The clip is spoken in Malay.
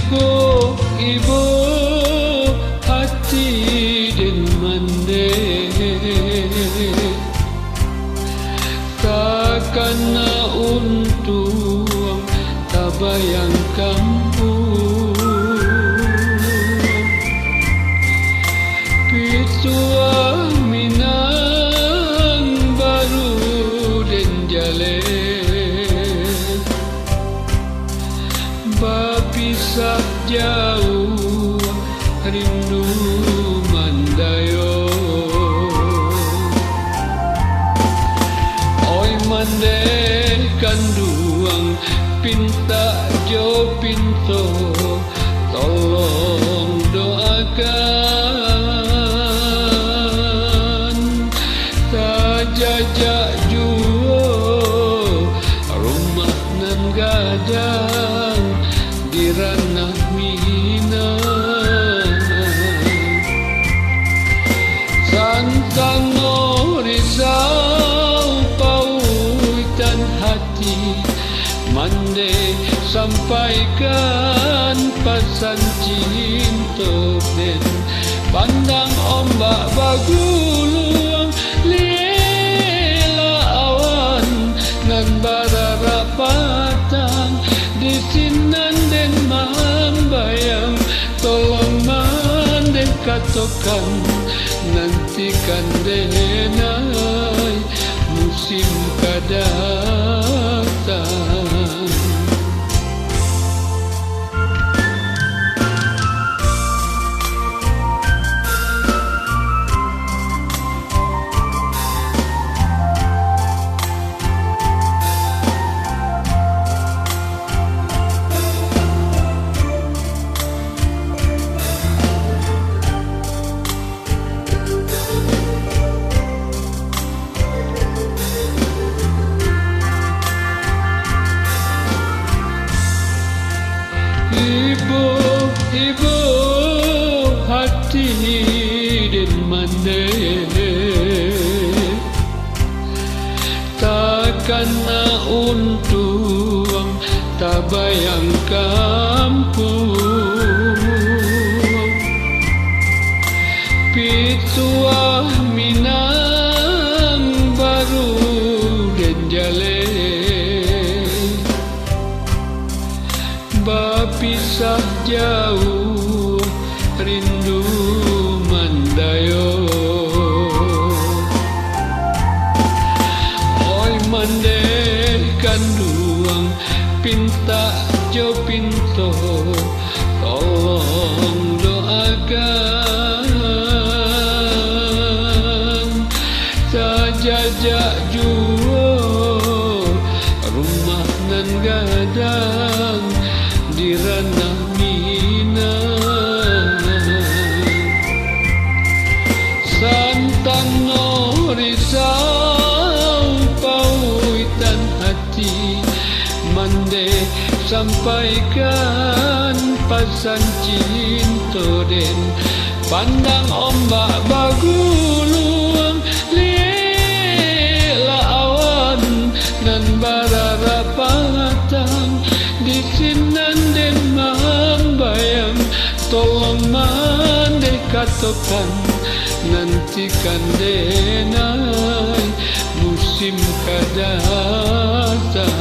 Ibu hati din mande takkan na untung tabayang kampung pitua minang baru den jale bapisah jauh rindu mandayo oi mande kanduang pinta jo pinto tolong doakan tajajak juo rumah nan gadang di ranah Minang santang no risau pautan hati mande sampaikan pesan cinta den pandang ombak baguluang lela awan nan barara patang di sinan den mambayang tolong mandek katokan nantikan denai musim kadatang. Ibu hati din mande takkan na untung tabayang kampung pitua minang baru den jale bapisah jauh rindu mandayo oi mande kanduang pinta jo pinto tolong doakan tajajak juo rumah nan gadang di ranah Minang santang no risau pautan hati mande sampaikan pesan cinta den pandang ombak baguluang lela awan nan barara patang di sinan den mambayang tolong mandek katokan nantikan denai musim kadatang.